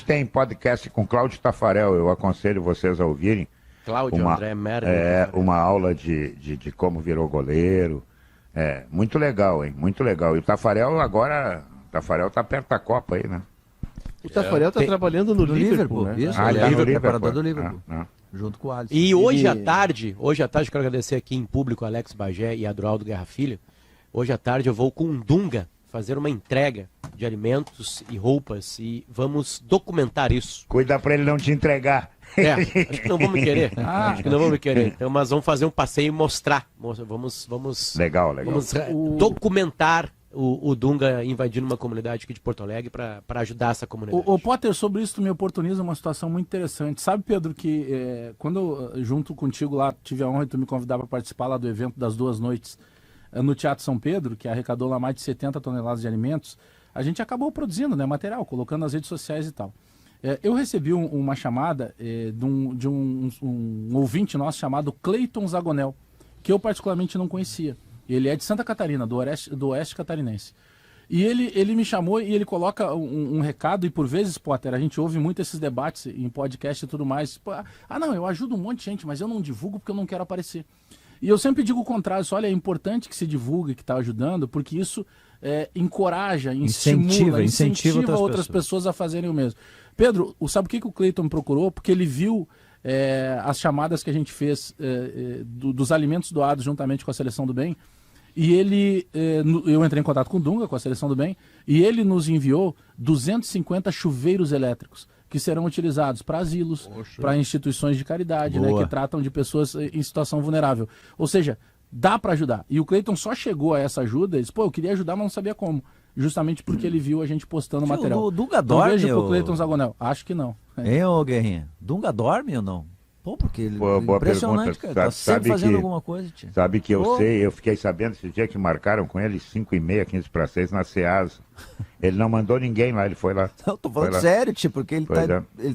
tem podcast com Cláudio Tafarel, eu aconselho vocês a ouvirem. Cláudio André Merda. Uma aula de como virou goleiro. Muito legal, hein? Muito legal. E o Tafarel tá perto da Copa aí, né? O Tafarel tá trabalhando no Liverpool, né? Isso, ele é preparador do Liverpool. Junto com o Alisson. E hoje à tarde, quero agradecer aqui em público a Alex Bagé e a Adroaldo Guerra Filho. Hoje à tarde eu vou com um Dunga fazer uma entrega de alimentos e roupas e vamos documentar isso. Cuida pra ele não te entregar. Acho que não vão me querer. Acho que não vão me querer. Então, mas vamos fazer um passeio e mostrar. Vamos legal. Vamos documentar o Dunga invadindo uma comunidade aqui de Porto Alegre para ajudar essa comunidade. O Potter, sobre isso tu me oportuniza uma situação muito interessante. Sabe, Pedro, que quando eu, junto contigo lá, tive a honra de tu me convidar para participar lá do evento das 2 noites no Teatro São Pedro, que arrecadou lá mais de 70 toneladas de alimentos, a gente acabou produzindo, né, material, colocando nas redes sociais e tal. Eu recebi uma chamada de um ouvinte nosso chamado Cleiton Zagonel, que eu particularmente não conhecia. Ele é de Santa Catarina, do oeste catarinense. E ele me chamou e ele coloca um recado, e por vezes, Potter, a gente ouve muito esses debates em podcast e tudo mais. Não, eu ajudo um monte de gente, mas eu não divulgo porque eu não quero aparecer. E eu sempre digo o contrário, olha, é importante que se divulgue, que está ajudando, porque isso encoraja, incentiva outras pessoas a fazerem o mesmo. Pedro, sabe o que o Cleiton me procurou? Porque ele viu as chamadas que a gente fez dos alimentos doados juntamente com a Seleção do Bem, e eu entrei em contato com o Dunga, com a Seleção do Bem, e ele nos enviou 250 chuveiros elétricos, que serão utilizados para asilos, para instituições de caridade, né, que tratam de pessoas em situação vulnerável. Ou seja, dá para ajudar. E o Cleiton só chegou a essa ajuda e disse, eu queria ajudar, mas não sabia como. Justamente porque ele viu a gente postando material. O Dunga dorme? Vejo pro Cleiton Zagonel. Acho que não. Hein, ô Guerrinha? Dunga dorme ou não? Porque ele é impressionante, cara. Tá sempre fazendo alguma coisa, tia. Sabe que eu sei, eu fiquei sabendo esse dia que marcaram com ele 5h30, 15:06 na Ceasa. Ele não mandou ninguém lá, ele foi lá. Não, tô falando sério, tio, porque ele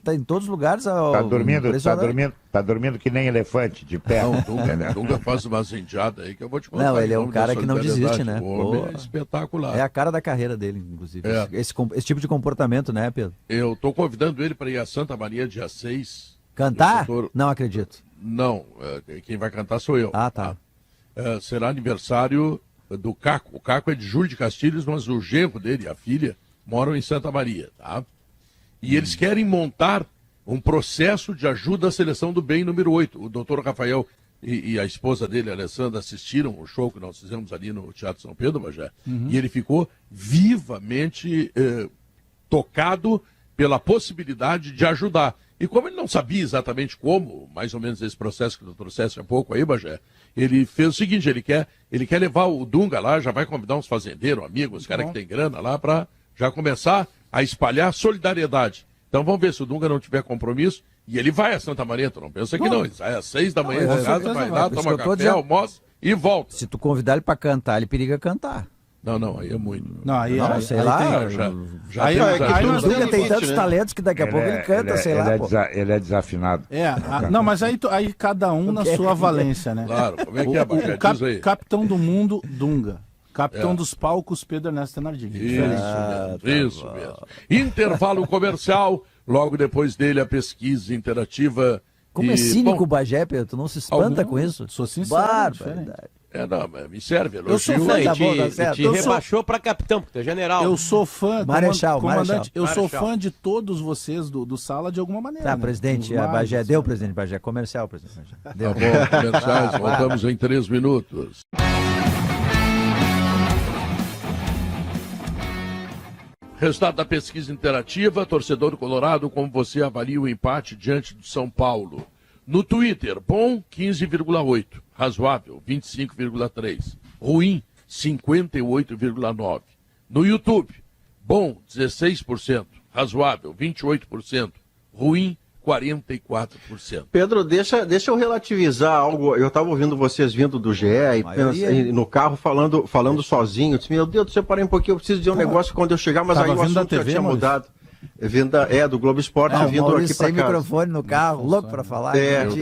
tá em todos os lugares. Tá dormindo que nem elefante, de pé. Não, Dunga faz umas indiadas aí que eu vou te contar. Não, ele é um cara que não desiste, né? É espetacular. É a cara da carreira dele, inclusive. Esse tipo de comportamento, né, Pedro? Eu tô convidando ele para ir a Santa Maria dia 6. Cantar? Não acredito. Não, quem vai cantar sou eu. Ah, tá. Será aniversário do Caco. O Caco é de Júlio de Castilhos, mas o genro dele e a filha moram em Santa Maria, tá? E eles querem montar um processo de ajuda à Seleção do Bem número 8. O doutor Rafael e a esposa dele, a Alessandra, assistiram o show que nós fizemos ali no Teatro São Pedro, Bagé, e ele ficou vivamente tocado pela possibilidade de ajudar. E como ele não sabia exatamente como, mais ou menos esse processo que tu trouxeste há pouco aí, Bagé, ele fez o seguinte, ele quer levar o Dunga lá, já vai convidar uns fazendeiros, amigos, cara que tem grana lá, para já começar a espalhar solidariedade. Então vamos ver se o Dunga não tiver compromisso, e ele vai a Santa Maria, tu não pensa que não, ele sai às 6 da manhã de casa, vai lá, toma café, almoça e volta. Se tu convidar ele para cantar, ele periga cantar. Não, aí é muito. Não, sei lá. O Dunga tem tantos talentos que daqui a pouco ele canta, sei lá. Ele é desafinado. Não, mas aí cada um na sua valência, né? Claro, como é que é, Bagé? Diz aí. Capitão do mundo, Dunga. Capitão dos palcos, Pedro Ernesto Tenardini. Isso mesmo. Intervalo comercial, logo depois dele a pesquisa interativa. Como é cínico o Bagé, Pedro? Tu não se espanta com isso? Sou sincero. Não, mas me serve, elogio. Eu sou fã, te rebaixou para capitão, porque tu é general. Eu sou fã, Marechal. Eu sou fã de todos vocês do Sala de alguma maneira. Tá, presidente, Bagé, deu, presidente Bagé, comercial, presidente Bagé. Deu. Tá bom, comerciais, voltamos em 3 minutos. Resultado da pesquisa interativa, torcedor colorado, como você avalia o empate diante do São Paulo? No Twitter, bom, 15,8. Razoável, 25,3. Ruim, 58,9. No YouTube, bom, 16%. Razoável, 28%. Ruim, 44%. Pedro, deixa eu relativizar algo. Eu estava ouvindo vocês vindo do GE e no carro falando sozinho. Eu disse, meu Deus, deixa eu parar um pouquinho, eu preciso dizer um negócio quando eu chegar, mas aí o assunto já tinha mudado. Vindo do Globo Esporte, vindo aqui para cá. Sem microfone no carro, louco para falar.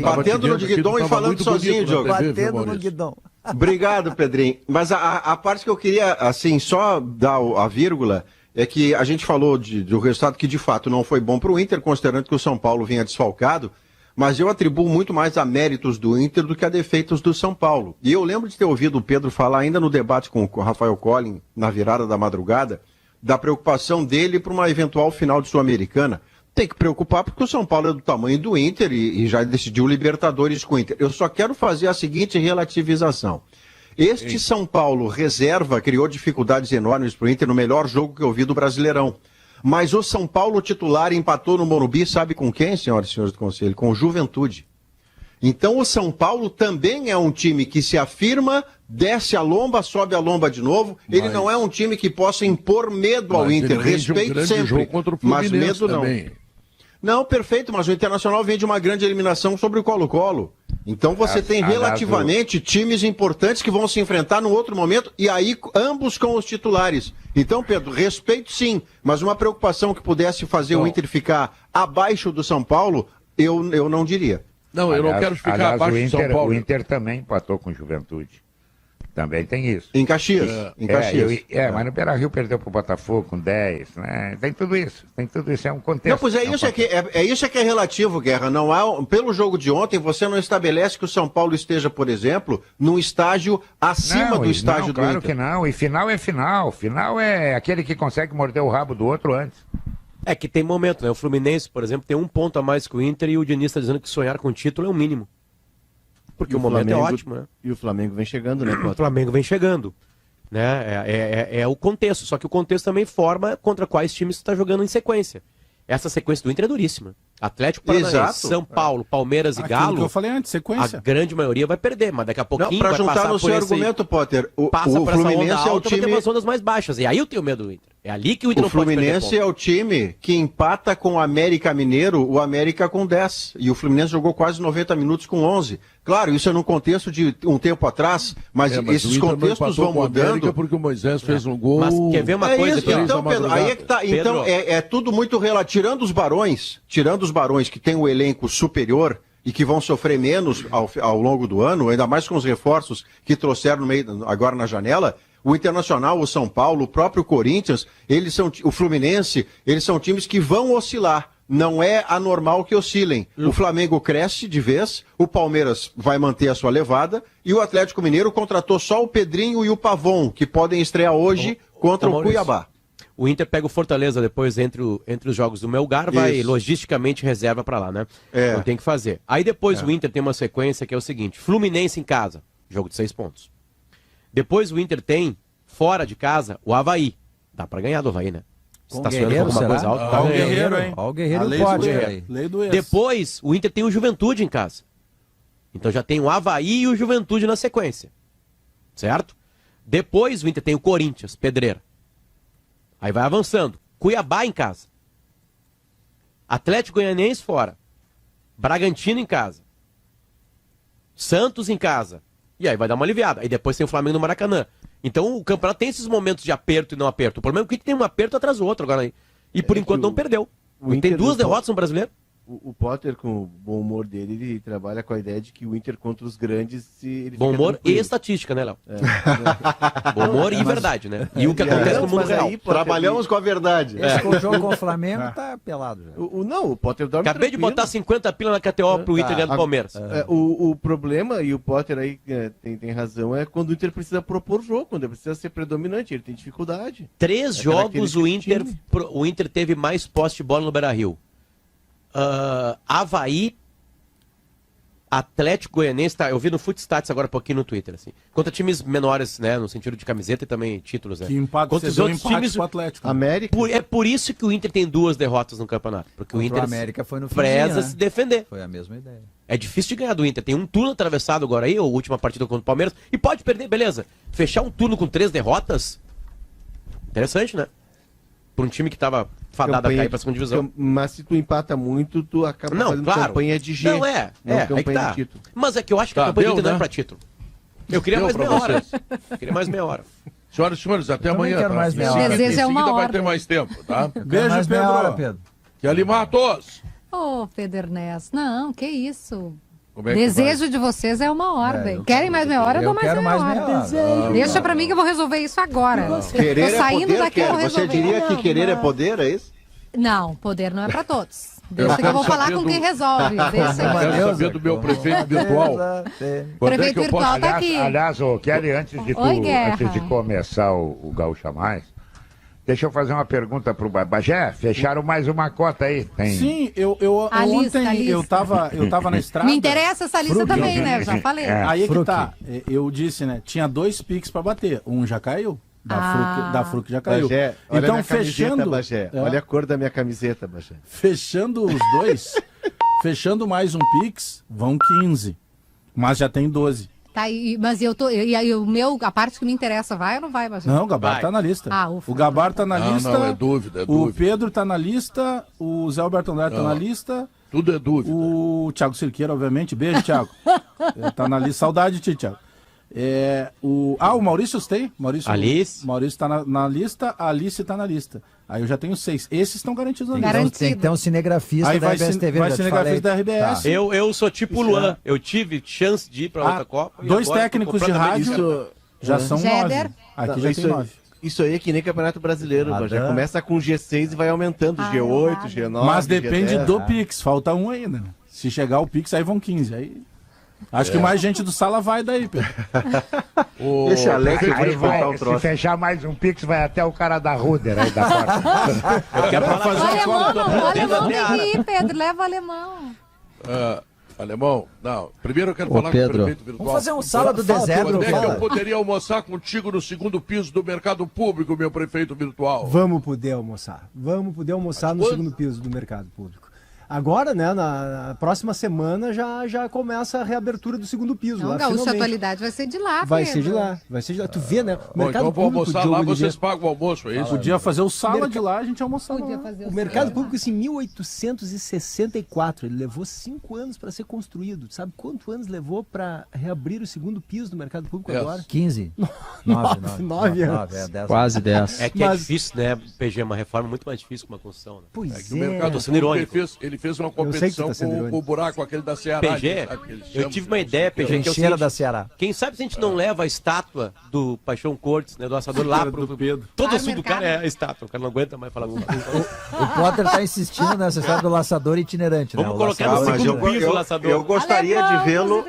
Batendo no guidão e falando sozinho, Diogo. Batendo no guidão. Obrigado, Pedrinho. Mas a parte que eu queria, assim, só dar a vírgula, é que a gente falou do resultado que de fato não foi bom para o Inter, considerando que o São Paulo vinha desfalcado, mas eu atribuo muito mais a méritos do Inter do que a defeitos do São Paulo. E eu lembro de ter ouvido o Pedro falar ainda no debate com o Rafael Collin, na virada da madrugada, da preocupação dele para uma eventual final de Sul-Americana. Tem que preocupar porque o São Paulo é do tamanho do Inter e já decidiu Libertadores com o Inter. Eu só quero fazer a seguinte relativização. Este São Paulo reserva criou dificuldades enormes para o Inter no melhor jogo que eu vi do Brasileirão. Mas o São Paulo titular empatou no Morumbi, sabe com quem, senhoras e senhores do Conselho? Com o Juventude. Então o São Paulo também é um time que se afirma, desce a lomba, sobe a lomba de novo. Ele não é um time que possa impor medo ao Inter. Respeito sempre, mas medo não. Não, perfeito, mas o Internacional vem de uma grande eliminação sobre o Colo-Colo. Então você tem relativamente times importantes que vão se enfrentar num outro momento, e aí ambos com os titulares. Então, Pedro, respeito sim, mas uma preocupação que pudesse fazer o Inter ficar abaixo do São Paulo, eu não diria. Não, eu não quero ficar abaixo do São Paulo. O Inter também empatou com o Juventude. Também tem isso. Em Caxias. Mas no Beira-Rio perdeu pro Botafogo com 10, né? Tem tudo isso. É um contexto. Não, pois isso que é relativo, Guerra. Não há, pelo jogo de ontem, você não estabelece que o São Paulo esteja, por exemplo, num estágio acima do estágio do Inter. Claro que não. E final é final. Final é aquele que consegue morder o rabo do outro antes. É que tem momento, né? O Fluminense, por exemplo, tem um ponto a mais que o Inter e o Diniz está dizendo que sonhar com o título é o mínimo. Porque o momento é ótimo, né? E o Flamengo vem chegando, né? O Flamengo vem chegando. Né? É o contexto. Só que o contexto também forma contra quais times você está jogando em sequência. Essa sequência do Inter é duríssima. Atlético Paranaense, São Paulo, Palmeiras e Galo. Que eu falei antes, sequência. A grande maioria vai perder, mas daqui a pouquinho vai passar juntar no seu argumento, Potter, o Fluminense é o time... vai ter umas ondas mais baixas. E aí eu tenho medo do Inter. É ali que o Inter não pode perder. O Fluminense é o time que empata com o América Mineiro, o América com 10. E o Fluminense jogou quase 90 minutos com 11. Claro, isso é num contexto de um tempo atrás, mas esses contextos vão mudando. Porque o Moisés fez um gol. Mas quer ver uma coisa? Então, Pedro, aí é que tá. Então, é tudo muito relativo. Tirando os barões que tem o elenco superior e que vão sofrer menos ao longo do ano, ainda mais com os reforços que trouxeram no meio, agora na janela, o Internacional, o São Paulo, o próprio Corinthians, o Fluminense, eles são times que vão oscilar. Não é anormal que oscilem. O Flamengo cresce de vez, o Palmeiras vai manter a sua levada e o Atlético Mineiro contratou só o Pedrinho e o Pavon, que podem estrear hoje contra o Cuiabá. O Inter pega o Fortaleza depois entre os jogos do Melgar, vai logisticamente reserva para lá, né? Não tem que fazer. Aí depois o Inter tem uma sequência que é o seguinte: Fluminense em casa, jogo de 6 pontos. Depois o Inter tem, fora de casa, o Avaí. Dá para ganhar do Avaí, né? Você tá sonhando com alguma coisa alta? Ó o Guerreiro, hein? Ó o Guerreiro pode. Depois o Inter tem o Juventude em casa. Então já tem o Avaí e o Juventude na sequência. Certo? Depois o Inter tem o Corinthians, Pedreira. Aí vai avançando. Cuiabá em casa. Atlético Goianiense fora. Bragantino em casa. Santos em casa. E aí vai dar uma aliviada. Aí depois tem o Flamengo no Maracanã. Então o campeonato tem esses momentos de aperto e não aperto. O problema é que tem um aperto atrás do outro agora aí. E por enquanto não perdeu. Tem 2 derrotas no Brasileiro. O Potter, com o bom humor dele, ele trabalha com a ideia de que o Inter contra os grandes... Bom humor e estatística, né, Léo? Bom humor e verdade, né? E o que acontece no mundo real. Trabalhamos com a verdade. Esse jogo com o Flamengo tá pelado já. O Potter dorme Acabei de botar 50 pila na KTO pro Inter ganhar do Palmeiras. O problema, e o Potter aí tem razão, é quando o Inter precisa propor jogo, quando ele precisa ser predominante, ele tem dificuldade. 3 jogos o Inter teve mais posse de bola no Beira-Rio. Avaí, Atlético Goianiense, eu vi no Footstats agora um pouquinho no Twitter, assim. Contra times menores, né, no sentido de camiseta e também títulos, né. Que empate, contra os outros times, com o Atlético. América. É por isso que o Inter tem 2 derrotas no campeonato, porque o Inter América foi no preza se defender. Foi a mesma ideia. É difícil de ganhar do Inter. Tem um turno atravessado agora aí, a última partida contra o Palmeiras, e pode perder, beleza. Fechar um turno com 3 derrotas, interessante, né? Por um time que tava fadado a cair pra segunda divisão. Mas se tu empata muito, tu acaba fazendo campanha de G. Não, campanha que tá. De título. Mas é que eu acho que a campanha do Inter não é pra título. Eu queria mais meia hora. Queria mais meia hora. Senhoras e senhores, até amanhã. Quero mais meia hora. Em seguida vai ter mais tempo, tá? Beijo, Pedro. Que animar a todos. Ô, Pedro Ernesto, não, que isso. Desejo de vocês é uma ordem. Querem mais meia hora? Eu dou mais meia hora. Deixa pra mim que eu vou resolver isso agora. Querer tô saindo daqui, eu vou resolver. Você diria que querer é poder, é isso? Não, poder não é pra todos. Deixa que eu vou falar com quem resolve. Eu quero saber do meu prefeito virtual. Prefeito virtual tá aqui. Aliás, Kelly, antes de começar o Gaúcha Mais, deixa eu fazer uma pergunta pro Bagé. Fecharam mais uma cota aí? Tem... Sim, ontem eu tava na estrada. Me interessa essa lista também, né? Eu já falei. Aí é que tá. Eu disse, né? Tinha 2 Pix pra bater. Um já caiu. Da Fruc já caiu. Bagé, então, fechando. Bagé. Olha a cor da minha camiseta, Bagé. Fechando os 2. Fechando mais um Pix, vão 15. Mas já tem 12. Tá, mas a parte que me interessa, vai ou não vai, Bagé? Não, o Gabar tá na lista. Ufa. O Gabar tá na lista. Não, é dúvida. O Pedro tá na lista, o Zé Alberto Andrade tá na lista. Tudo é dúvida. O Thiago Cirqueira, obviamente. Beijo, Thiago. Tá na lista. Saudade de ti, Thiago. O Maurício tem? Alice? Maurício tá na lista, a Alice tá na lista. Aí eu já tenho 6. Esses estão garantidos na lista. Tem que ter um cinegrafista aí da RBS TV. Vai cinegrafista da RBS. Tá. Eu sou tipo o Luan. Eu tive chance de ir pra outra Copa. 2 técnicos de rádio já são 9. Aqui já tem 9. Isso aí é que nem Campeonato Brasileiro, já começa com G6 e vai aumentando, G8, G9. Mas depende G10. do Pix, falta um ainda. Se chegar o Pix, aí vão 15. Aí... Acho que mais gente do Sala vai daí, Pedro. Esse Alex vai voltar o troço. Se fechar mais um Pix, vai até o cara da Ruder aí da porta. Eu quero fazer o alemão tem que ir, Pedro, leva o alemão. Alemão, não. Primeiro eu quero falar Pedro, com o prefeito virtual. Vamos fazer um sala do deserto. Quando é que eu poderia almoçar contigo no segundo piso do mercado público, meu prefeito virtual? Vamos poder almoçar. No segundo piso do mercado público. Agora, né, na próxima semana já começa a reabertura do segundo piso. Não, Gaúcha Atualidade vai ser de lá, vai ser de lá. Tu vê, né? Bom, então vou almoçar lá, vocês pagam o almoço, é isso? Podia fazer o sala de lá, a gente almoçava lá. O mercado público, em 1864, ele levou 5 anos para ser construído. Sabe quantos anos levou para reabrir o segundo piso do mercado público agora? 15. 9 anos. 10. Quase 10. É que é difícil, né, PG, uma reforma muito mais difícil que uma construção. Né? Pois é. Que o mercado público, ele fez uma competição com o buraco aquele da Ceará. PG, eu tive uma ideia, PG, que é o seguinte, da Ceará. Quem sabe se a gente não leva a estátua do Paixão Cortes, né, do assador lá pro Pedro. Todo assunto do cara é a estátua, o cara não aguenta mais falar com o Potter tá insistindo nessa história do laçador itinerante, né? Vamos colocar no segundo piso o laçador. Eu gostaria de vê-lo.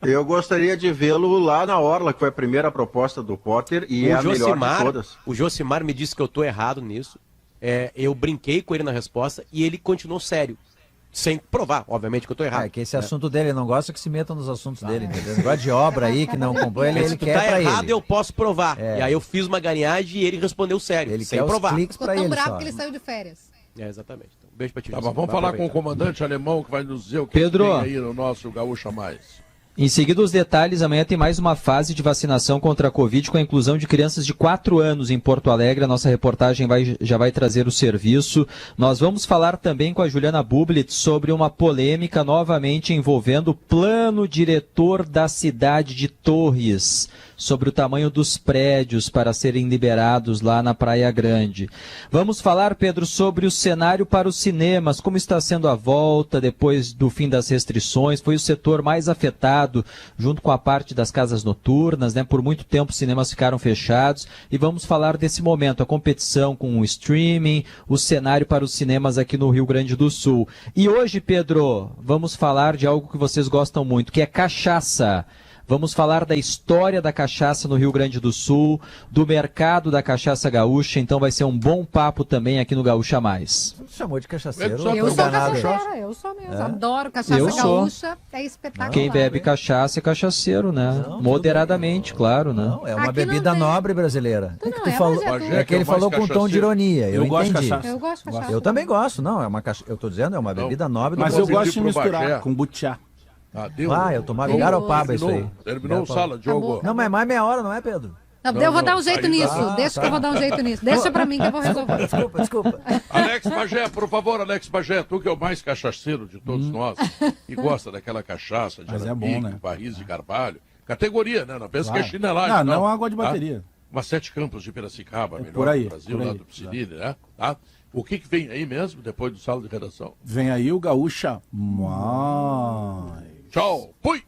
Eu gostaria de vê-lo lá na Orla, que foi a primeira proposta do Potter e é a melhor de todas. O Josimar me disse que eu tô errado nisso. Eu brinquei com ele na resposta e ele continuou sério. Sem provar, obviamente, que eu tô errado. Que esse assunto dele, ele não gosta que se metam nos assuntos dele, entendeu? Negócio de obra aí, que não comprou, ele quer tá pra errado, ele. eu posso provar. E aí eu fiz uma galinhagem e ele respondeu sério, ele sem quer provar. Ficou tão bravo que ele saiu de férias. Exatamente. Então, um beijo pra ti. Tá, mas vamos falar com o comandante alemão que vai nos dizer o que Pedro, tem aí no nosso Gaúcha Mais. Em seguida, os detalhes. Amanhã tem mais uma fase de vacinação contra a Covid com a inclusão de crianças de 4 anos em Porto Alegre. A nossa reportagem já vai trazer o serviço. Nós vamos falar também com a Juliana Bublitz sobre uma polêmica novamente envolvendo o plano diretor da cidade de Torres, sobre o tamanho dos prédios para serem liberados lá na Praia Grande. Vamos falar, Pedro, sobre o cenário para os cinemas, como está sendo a volta depois do fim das restrições. Foi o setor mais afetado, junto com a parte das casas noturnas, né? Por muito tempo os cinemas ficaram fechados e vamos falar desse momento, a competição com o streaming, o cenário para os cinemas aqui no Rio Grande do Sul. E hoje, Pedro, vamos falar de algo que vocês gostam muito, que é cachaça. Vamos falar da história da cachaça no Rio Grande do Sul, do mercado da cachaça gaúcha, então vai ser um bom papo também aqui no Gaúcha Mais. Você chamou de cachaceiro? Eu sou cachaceira, eu sou mesmo. Adoro cachaça gaúcha, é espetacular. Quem bebe cachaça é cachaceiro, né? Não, moderadamente, claro, né? Não, é uma bebida nobre brasileira. É que ele falou com um tom de ironia, eu entendi. Gosto de cachaça. Eu gosto de cachaça. Eu também gosto, não, é uma cachaça, eu tô dizendo, é uma bebida nobre. Mas eu gosto de misturar com butiá. Eu tomava garopaba isso aí. Terminou o sala, Diogo. Não, mas é mais meia hora, não é, Pedro? Não, eu vou dar um jeito nisso. Deixa que eu vou dar um jeito nisso. Deixa pra mim que eu vou resolver. Desculpa. Alex Bagé, por favor, Alex Bagé, tu que é o mais cachaceiro de todos nós e gosta daquela cachaça de barris de carvalho. Categoria, né? Não pensa que é chinelagem. Não água de bateria. Umas 7 Campos de Piracicaba, melhor por aí, do Brasil, lá do Piscinini, né? Tá? O que vem aí mesmo, depois do sala de redação? Vem aí o Gaúcha Mais. Tchau, fui!